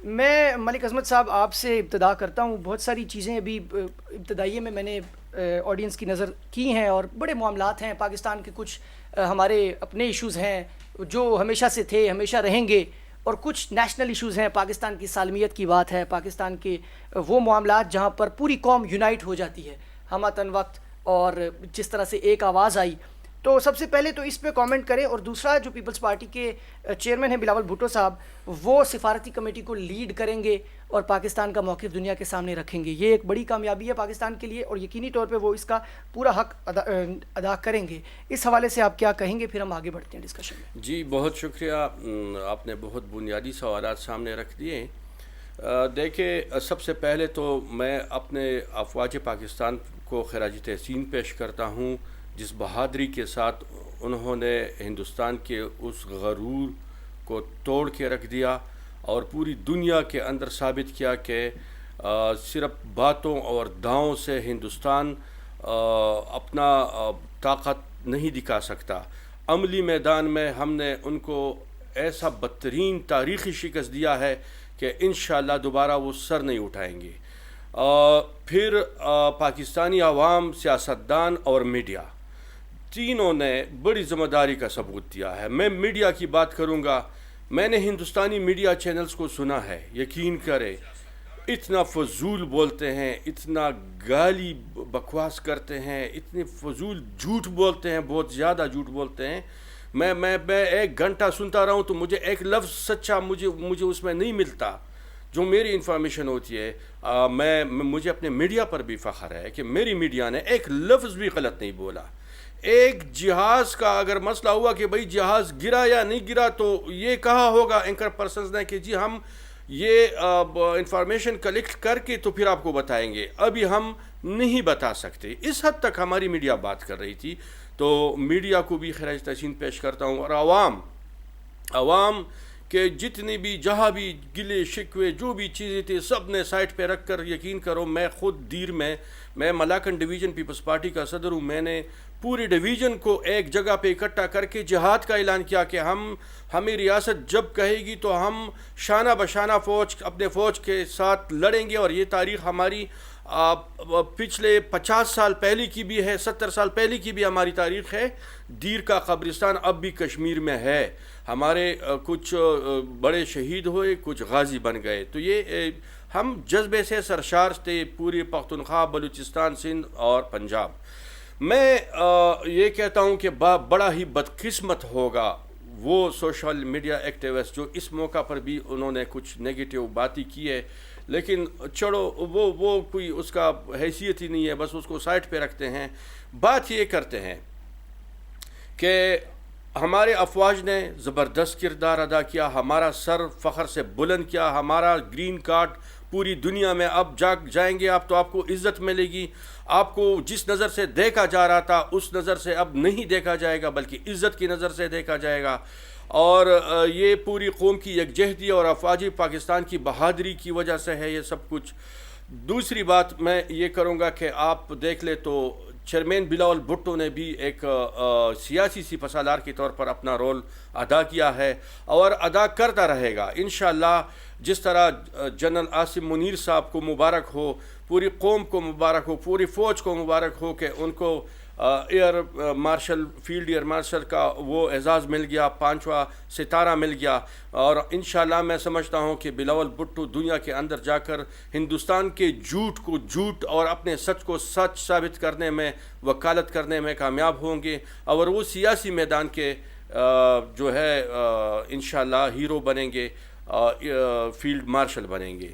میں ملک عظمت صاحب آپ سے ابتدا کرتا ہوں. بہت ساری چیزیں ابھی ابتدائیے میں نے آڈینس کی نظر کی ہیں اور بڑے معاملات ہیں پاکستان کے. کچھ ہمارے اپنے ایشوز ہیں جو ہمیشہ سے تھے, ہمیشہ رہیں گے, اور کچھ نیشنل ایشوز ہیں. پاکستان کی سالمیت کی بات ہے, پاکستان کے وہ معاملات جہاں پر پوری قوم یونائٹ ہو جاتی ہے ہمہ وقت, اور جس طرح سے ایک آواز آئی. تو سب سے پہلے تو اس پہ کامنٹ کریں. اور دوسرا, جو پیپلز پارٹی کے چیئرمین ہیں بلاول بھٹو صاحب, وہ سفارتی کمیٹی کو لیڈ کریں گے اور پاکستان کا موقف دنیا کے سامنے رکھیں گے. یہ ایک بڑی کامیابی ہے پاکستان کے لیے, اور یقینی طور پہ وہ اس کا پورا حق ادا کریں گے. اس حوالے سے آپ کیا کہیں گے, پھر ہم آگے بڑھتے ہیں ڈسکشن میں. جی بہت شکریہ. آپ نے بہت بنیادی سوالات سامنے رکھ دیے. دیکھیں, سب سے پہلے تو میں اپنے افواج پاکستان کو خراج تحسین پیش کرتا ہوں جس بہادری کے ساتھ انہوں نے ہندوستان کے اس غرور کو توڑ کے رکھ دیا اور پوری دنیا کے اندر ثابت کیا کہ صرف باتوں اور دعاؤں سے ہندوستان اپنا طاقت نہیں دکھا سکتا. عملی میدان میں ہم نے ان کو ایسا بدترین تاریخی شکست دیا ہے کہ انشاءاللہ دوبارہ وہ سر نہیں اٹھائیں گے. پھر پاکستانی عوام, سیاستدان اور میڈیا تینوں نے بڑی ذمہ داری کا ثبوت دیا ہے. میں میڈیا کی بات کروں گا. میں نے ہندوستانی میڈیا چینلز کو سنا ہے, یقین کرے اتنا فضول بولتے ہیں, اتنا گالی بکواس کرتے ہیں, اتنے فضول جھوٹ بولتے ہیں, بہت زیادہ جھوٹ بولتے ہیں. میں ایک گھنٹہ سنتا رہا ہوں تو مجھے ایک لفظ سچا مجھے اس میں نہیں ملتا جو میری انفارمیشن ہوتی ہے. مجھے اپنے میڈیا پر بھی فخر ہے کہ میری میڈیا نے ایک لفظ بھی غلط نہیں بولا. ایک جہاز کا اگر مسئلہ ہوا کہ بھئی جہاز گرا یا نہیں گرا تو یہ کہا ہوگا اینکر پرسنز نے کہ جی ہم یہ انفارمیشن کلیکٹ کر کے تو پھر آپ کو بتائیں گے. ابھی ہم نہیں بتا سکتے. اس حد تک ہماری میڈیا بات کر رہی تھی. تو میڈیا کو بھی خراج تحسین پیش کرتا ہوں. اور عوام کہ جتنی بھی جہاں بھی گلے شکوے جو بھی چیزیں تھیں سب نے سائٹ پہ رکھ کر, یقین کرو میں خود دیر میں ملاکن ڈویژن پیپلز پارٹی کا صدر ہوں. میں نے پوری ڈویژن کو ایک جگہ پہ اکٹھا کر کے جہاد کا اعلان کیا کہ ہمیں ریاست جب کہے گی تو ہم شانہ بشانہ اپنے فوج کے ساتھ لڑیں گے. اور یہ تاریخ ہماری پچھلے 50 سال پہلے کی بھی ہے, 70 سال پہلے کی بھی ہماری تاریخ ہے. دیر کا قبرستان اب بھی کشمیر میں ہے. ہمارے کچھ بڑے شہید ہوئے, کچھ غازی بن گئے. تو یہ ہم جذبے سے سرشار تھے, پوری پختونخوا, بلوچستان, سندھ اور پنجاب. میں یہ کہتا ہوں کہ بڑا ہی بدقسمت ہوگا وہ سوشل میڈیا ایکٹیوسٹ جو اس موقع پر بھی انہوں نے کچھ نیگیٹیو باتیں کی ہے, لیکن چلو وہ کوئی اس کا حیثیت ہی نہیں ہے, بس اس کو سائٹ پہ رکھتے ہیں. بات یہ کرتے ہیں کہ ہمارے افواج نے زبردست کردار ادا کیا, ہمارا سر فخر سے بلند کیا, ہمارا گرین کارڈ پوری دنیا میں اب جائیں گے آپ تو آپ کو عزت ملے گی. آپ کو جس نظر سے دیکھا جا رہا تھا اس نظر سے اب نہیں دیکھا جائے گا بلکہ عزت کی نظر سے دیکھا جائے گا. اور یہ پوری قوم کی یکجہتی اور افواجی پاکستان کی بہادری کی وجہ سے ہے یہ سب کچھ. دوسری بات میں یہ کروں گا کہ آپ دیکھ لیں تو چیئرمین بلاول بھٹو نے بھی ایک سیاسی سپہ سالار کے طور پر اپنا رول ادا کیا ہے اور ادا کرتا رہے گا انشاءاللہ. جس طرح جنرل عاصم منیر صاحب کو مبارک ہو, پوری قوم کو مبارک ہو, پوری فوج کو مبارک ہو کہ ان کو air marshal, field air marshal کا وہ اعزاز مل گیا, 5واں ستارہ مل گیا. اور انشاءاللہ میں سمجھتا ہوں کہ بلاول بھٹو دنیا کے اندر جا کر ہندوستان کے جھوٹ کو جھوٹ اور اپنے سچ کو سچ ثابت کرنے میں, وکالت کرنے میں کامیاب ہوں گے. اور وہ سیاسی میدان کے جو ہے انشاءاللہ ہیرو بنیں گے, فیلڈ مارشل بنیں گے.